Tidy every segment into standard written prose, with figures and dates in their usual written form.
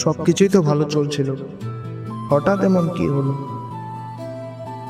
সবকিছুই তো ভালো চলছিল, হঠাৎ এমন কি হলো?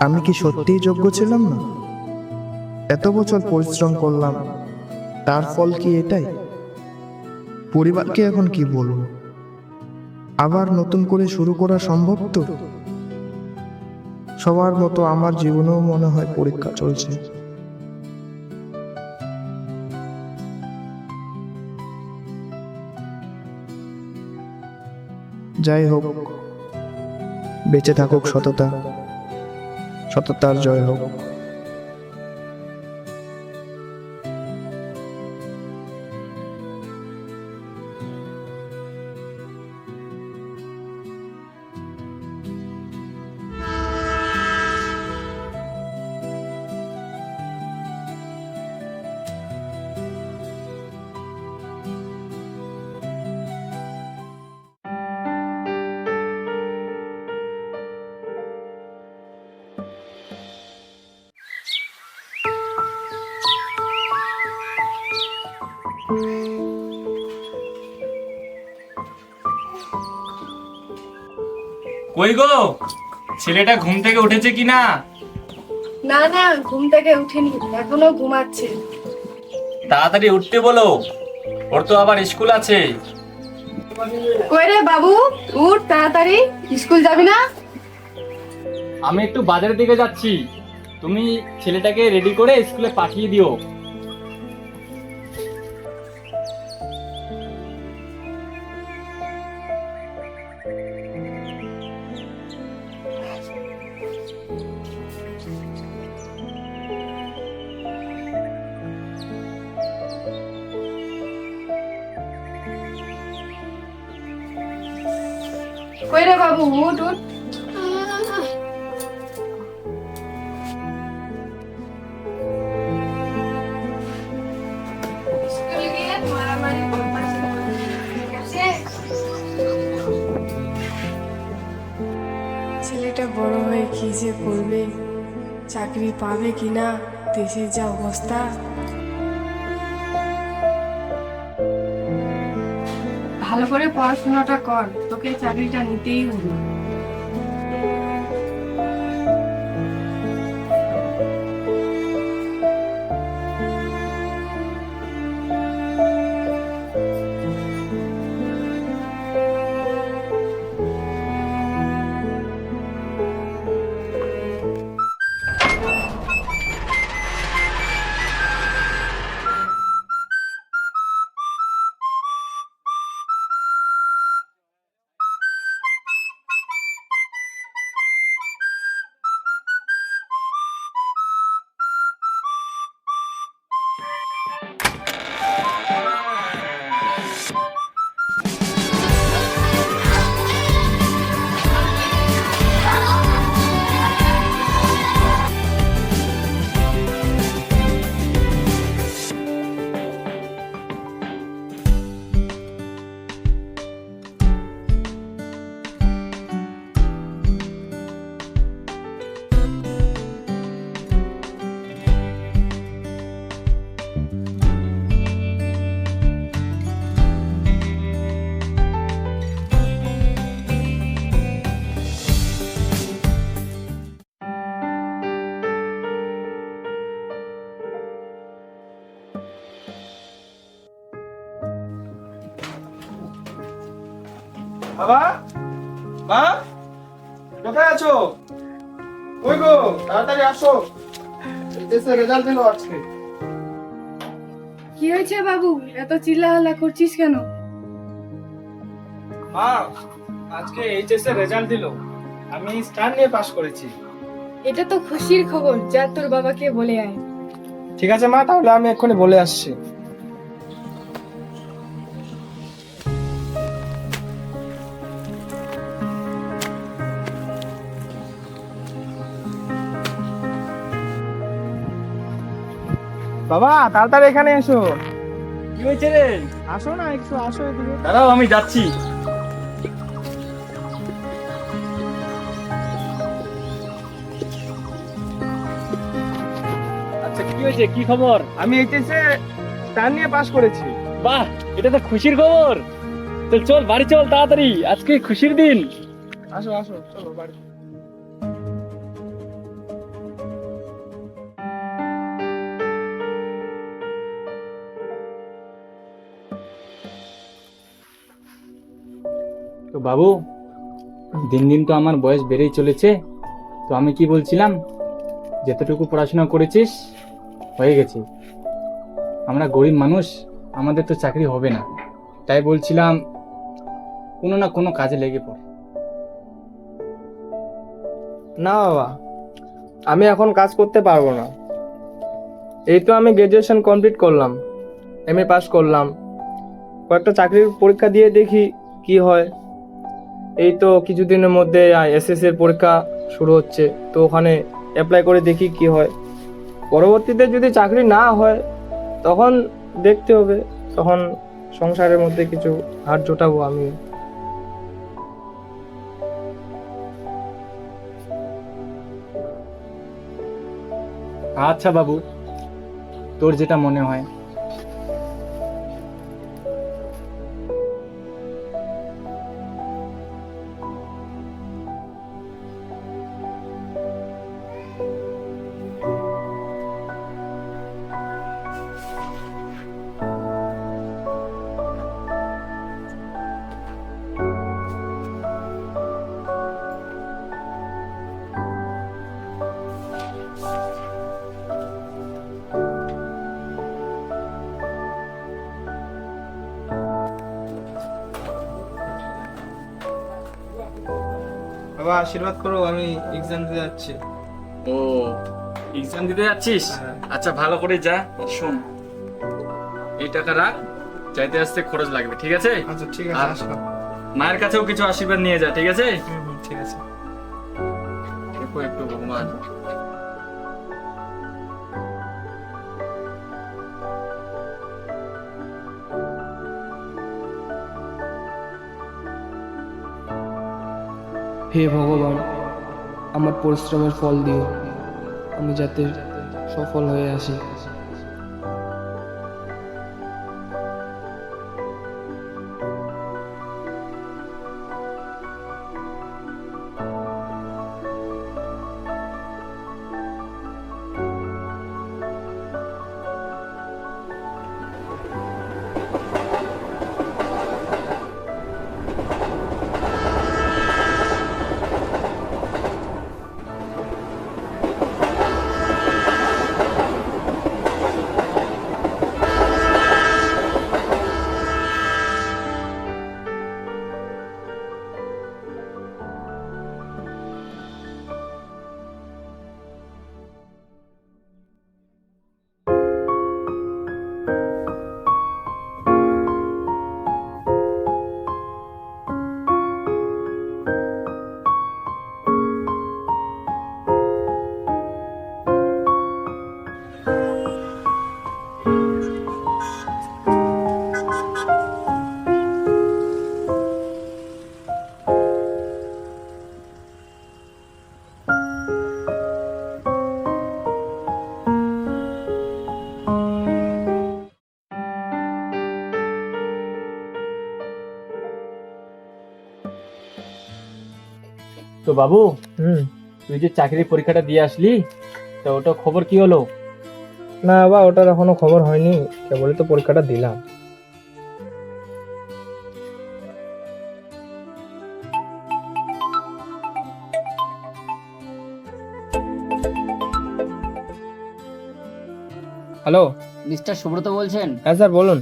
আমি কি সত্যিই যোগ্য ছিলাম না? এত বছর পরিশ্রম করলাম, তার ফল কি এটাই? পরিবারকে এখন কি বলবো? আবার নতুন করে শুরু করা সম্ভব তো? সবার মতো আমার জীবনেও মনে হয় পরীক্ষা চলছে। যাই হোক, বেঁচে থাকুক সততা, সততার জয় হোক। কই গো, ছেলেটা ঘুম থেকে উঠেছে কিনা? না না, ঘুম থেকে উঠেনি, এখনো ঘুমাচ্ছে। তাড়াতাড়ি উঠতে বলো, ওর তো আবার স্কুল আছে। কই রে বাবু, উঠ তাড়াতাড়ি, স্কুল যাবি না? আমি একটু বাজারের দিকে যাচ্ছি, তুমি ছেলেটাকে রেডি করে স্কুলে পাঠিয়ে দিও। কই রে বাবু, উঠ উঠ। স্কুলে গিয়ে মারামারি করবা, ঠিক আছে? ছেলেটা বড় হয়ে কি যে করবে, চাকরি পাবে কিনা, দেশের যা অবস্থা। ভালো করে পড়াশোনাটা কর, তোকে চাকরিটা নিতেই হবে। বাবা, মা, কোথায় আছো? ওই গো, তাড়াতাড়ি আসো, দেশের রেজাল্ট দিলো আজকে। কি হয়েছে বাবু, এত চিল্লাহাল্লা করছিস কেন? মা, আজকে এইচএস এর রেজাল্ট দিলো, আমি স্টার নিয়ে পাশ করেছি। এটা তো খুশির খবর, যা তোর বাবাকে বলে আয়। ঠিক আছে মা, তাহলে আমি এক্ষুনি বলে আসছি। বাবা, তাড়াতাড়ি এখানে এসো। কি হয়েছে রে? আসো না, একটু আসো এদিকে। দাঁড়াও, আমি যাচ্ছি। আচ্ছা, কি হয়েছে, কি খবর? আমি এইচএস এ স্টার নিয়ে পাশ করেছি। বাহ, এটা তো খুশির খবর। চল চল বাড়ি চল তাড়াতাড়ি, আজকে খুশির দিন। আসো আসো, চলো বাড়ি। তো বাবু, দিন দিন তো আমার বয়স বেড়েই চলেছে। তো আমি কি বলছিলাম, যতটুকু পড়াশোনা করেছিস হয়ে গেছে। আমরা গরিব মানুষ, আমাদের তো চাকরি হবে না, তাই বলছিলাম কোনো না কোনো কাজে লেগে পড়। না বাবা, আমি এখন কাজ করতে পারবো না। এই তো আমি গ্র্যাজুয়েশন কমপ্লিট করলাম, এমএ পাস করলাম, কয়েকটা চাকরির পরীক্ষা দিয়ে দেখি কি হয়। এই তো কিছুদিনের মধ্যে এসএসসি এর পরীক্ষা শুরু হচ্ছে, তো ওখানে অ্যাপ্লাই করে দেখি কি হয়। পরবর্তীতে যদি চাকরি না হয় তখন দেখতে হবে, তখন সংসারের মধ্যে কিছু হাত জোটাবো আমি। আচ্ছা বাবু, তোর যেটা মনে হয়। বাবা আশীর্বাদ করো, আমি এক্সাম দিতে যাচ্ছি। ও, এক্সাম দিতে যাচ্ছিস? হ্যাঁ। আচ্ছা ভালো করে যা। শোন, এই টাকা রাখ, যাইতে আসতে খরচ লাগবে, ঠিক আছে? আচ্ছা ঠিক আর আছে, আসলাম। মায়ের কাছেও কিছু আশীর্বাদ নিয়ে যা, ঠিক আছে? ঠিক আছে। দেখো একটু ভগবান। হে ভগবান, আমার পরিশ্রমের ফল দিও, আমি যাতে সফল হয়ে আসি। তো বাবু, হুম। তুই যে চাকরির পরীক্ষাটা দিয়ে আসলি, তো ওটা খবর কি হলো? না বাবা, ওটার এখনো খবর হয়নি, কেবলই তো পরীক্ষাটা দিলাম। হ্যালো। মিস্টার সুব্রত বলছেন? হ্যাঁ স্যার বলুন।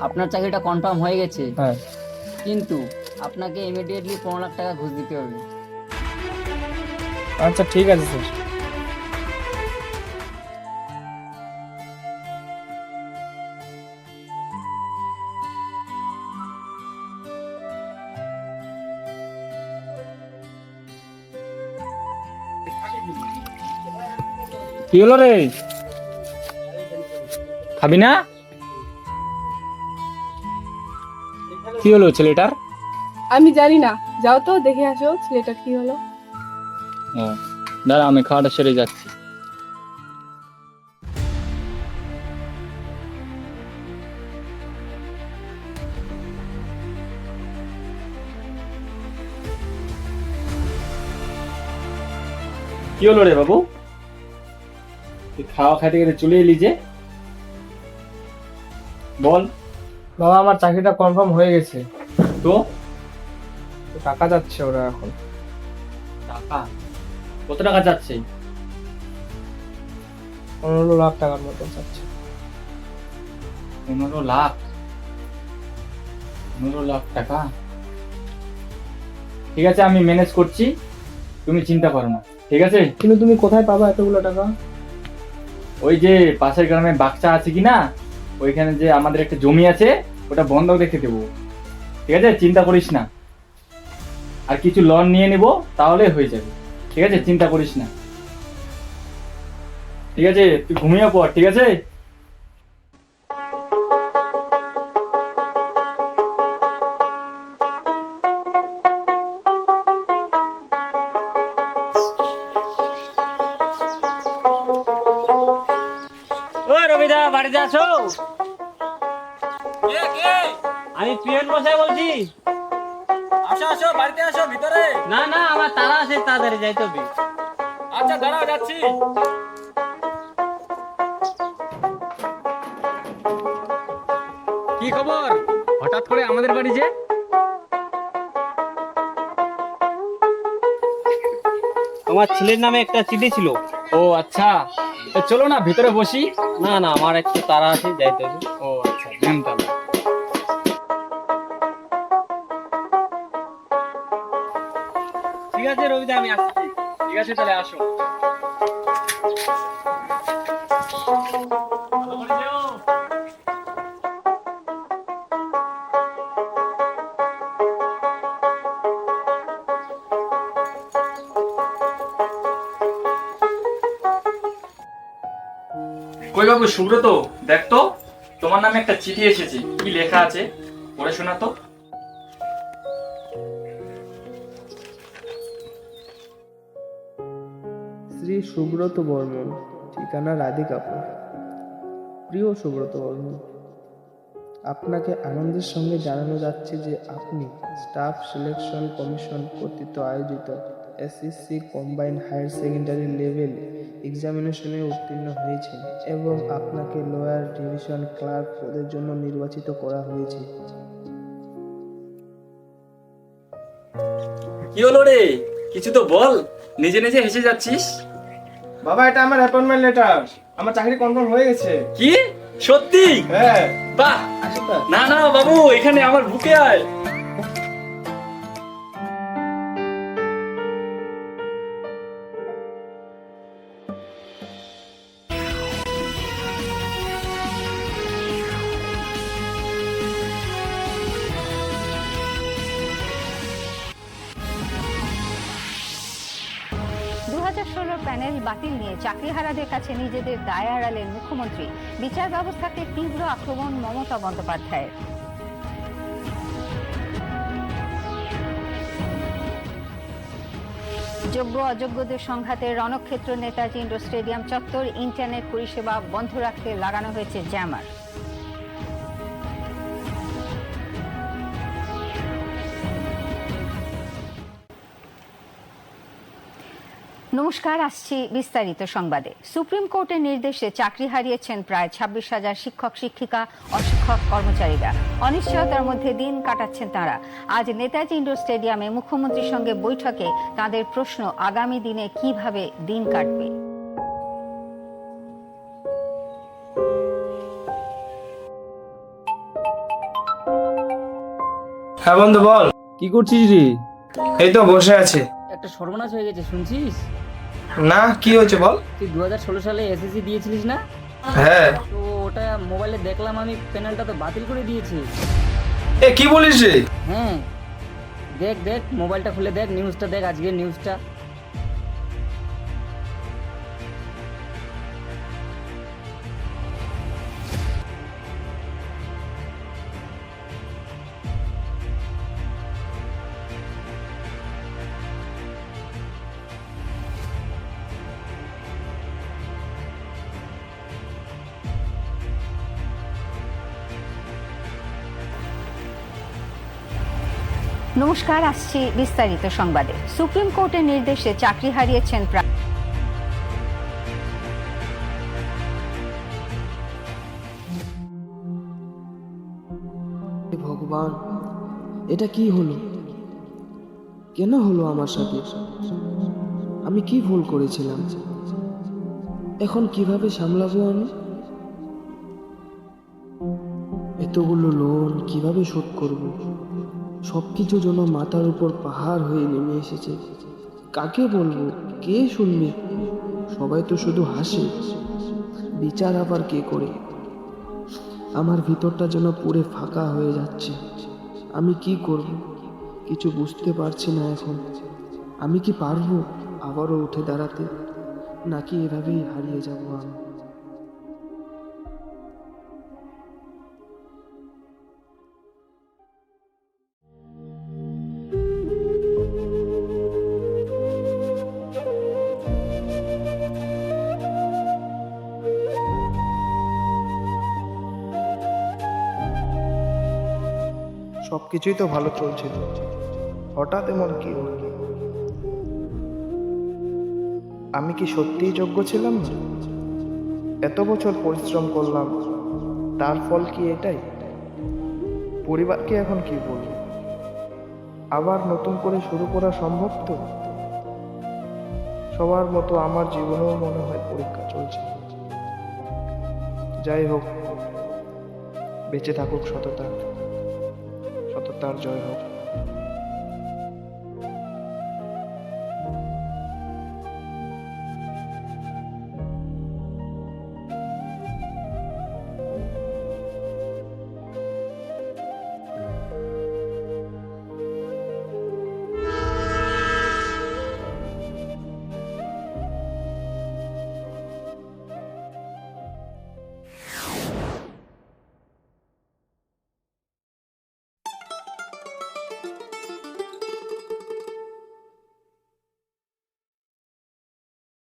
আপনার চাকরিটা কনফার্ম হয়ে গেছে, হ্যাঁ। কিন্তু আপনাকে ইমিডিয়েটলি 15 লাখ টাকা ঘুষ দিতে হবে। আচ্ছা ঠিক আছে স্যার। কি হলো রে, খাবি না? কি হলো ছেলেটার? আমি জানি না, যাও তো দেখে আসো ছেলেটার কি হলো। ও, দাঁড়া আমি খাওয়াটা সেরে যাচ্ছি। কি হলো রে বাবু, তুই খাওয়া খাইতে গেলে চলে এলি যে? বল। বাবা আমার চাকরিটা কনফার্ম হয়ে গেছে। তো তো টাকা যাচ্ছে ওরা এখন। টাকা কত টাকা যাচ্ছে? 15 লাখ টাকার মতো যাচ্ছে। 15 লাখ? 15 লাখ টাকা? ঠিক আছে, আমি ম্যানেজ করছি, তুমি চিন্তা করো না, ঠিক আছে? কিন্তু তুমি কোথায় পাবা এতগুলো টাকা? ওই যে পাশের গ্রামে বাচ্চা আছে কি না, ওইখানে যে আমাদের একটা জমি আছে, ওটা বন্ধক রেখে দেবো, ঠিক আছে? চিন্তা করিস না। আর কিছু লোন নিয়ে নেব, তাহলে হয়ে যাবে, ঠিক আছে? চিন্তা করিস না, ঠিক আছে? তুই ঘুমিয়ে পড়, ঠিক আছে? ও রবিদা, বাড়িতে আছো? আমি পিয়ন বসাই বলছি। আসো আসো, বাড়িতে আসো, ভিতরে। না না, আমার তারা আছে, তাড়াতাড়ি যাইতে হবে। আচ্ছা দাঁড়াও, যাচ্ছি। কি খবর হঠাৎ করে আমাদের বাড়ি যে? তোমার ছেলের নামে একটা চিঠি ছিল। ও আচ্ছা, তো চলো না ভিতরে বসি। না না, আমার একটু তারা আছে, যাইতে হবে। ও আচ্ছা, ধ্যান তাহলে। ঠিক আছে রবিদা, আমি আসছি। ঠিক আছে, তাহলে আসো। কই বাবু সুব্রত, দেখ তো, তোমার নামে একটা চিঠি এসেছে, কি লেখা আছে পড়ে শোনা তো। শ্রী সুব্রত বর্মন, ঠিকানা রাধিকাপুর। প্রিয় সুব্রত বর্মন, আপনাকে আনন্দের সঙ্গে জানানো যাচ্ছে যে আপনি স্টাফ সিলেকশন কমিশন কর্তৃক আয়োজিত SSC combined higher secondary level এক্সামিনেশনে উত্তীর্ণ হয়েছেন এবং আপনাকে লোয়ার ডিভিশন ক্লার্ক পদের জন্য নির্বাচিত করা হয়েছে। কি হলো রে, কিছু তো বল, নিজে নিজে হেসে যাচ্ছিস। বাবা এটা আমার অ্যাপয়েন্টমেন্ট লেটার, আমার চাকরি কনফার্ম হয়ে গেছে। কি সত্যি? হ্যাঁ। বাহ, না না বাবু, এখানে আমার বুকে আয়। প্যানেল বাতিল নিয়ে চাকরিহারাদের কাছে নিজেদের দায় এড়ালেন মুখ্যমন্ত্রী। বিচার ব্যবস্থাকে তীব্র আক্রমণ মমতা বন্দ্যোপাধ্যায়ের। যোগ্য অযোগ্যদের সংঘাতে রণক্ষেত্র নেতাজি ইন্ডোর স্টেডিয়াম চত্বর, ইন্টারনেট পরিষেবা বন্ধ রাখতে লাগানো হয়েছে জ্যামার। নমস্কার, আসছি বিস্তারিত সংবাদে। সুপ্রিম কোর্টের নির্দেশে চাকরি হারিয়েছেন প্রায় 26,000 শিক্ষক শিক্ষিকা, অশিক্ষক কর্মচারীরা। অনিশ্চয়তার মধ্যে দিন কাটাচ্ছেন তারা। আজ নেতাজি ইন্ডোর স্টেডিয়ামে মুখ্যমন্ত্রীর সঙ্গে বৈঠকে তাদের প্রশ্ন, আগামী দিনে কিভাবে দিন কাটবে। হ্যাঁ বন্ধু বল। কি করছিস রে? এই তো বসে আছি। একটা সর্বনাশ হয়ে গেছে, শুনছিস? না, কি হয়েছে বল। তুই 2016 সালে এসএসসি দিয়েছিলিস না? হ্যাঁ। তো ওটা মোবাইলে দেখলাম আমি, প্যানেলটা তো বাতিল করে দিয়েছে। এ কি বলিস রে? হ্যাঁ, দেখ দেখ, মোবাইলটা খুলে দেখ, নিউজটা দেখ, আজকের নিউজটা। নমস্কার, আসছি বিস্তারিত সংবাদে। সুপ্রিম কোর্টের নির্দেশে চাকরি হারিয়েছেন প্রায় হে ভগবান, এটা কি হলো? কেন হলো আমার সাথে? আমি কি ভুল করেছিলাম? এখন কিভাবে সামলাবো আমি? এতগুলো লোন কিভাবে শোধ করব? সবকিছু যেন মাথার উপর পাহাড় হয়ে নেমে এসেছে। কাকে বলবো? কে শুনবে? সবাই তো শুধু হাসে। বিচার আবার কে করে? আমার ভিতরটা যেন পুরো ফাঁকা হয়ে যাচ্ছে। আমি কি করব? কিছু বুঝতে পারছি না এখন। আমি কি পারবো আবারও উঠে দাঁড়াতে, নাকি এভাবেই হারিয়ে যাবো আমি? সবকিছুই তো ভালো চলছিল, হঠাৎ এমন কি হলো? আমি কি সত্যিই যোগ্য ছিলাম না? এত বছর পরিশ্রম করলাম, তার ফল কি এটাই? পরিবারকে এখন কি বলবো? আবার নতুন করে শুরু করা সম্ভব তো? সবার মতো আমার জীবনেও মনে হয় পরীক্ষা চলছে। যাই হোক, বেঁচে থাকুক সততা, সততার জয় হোক।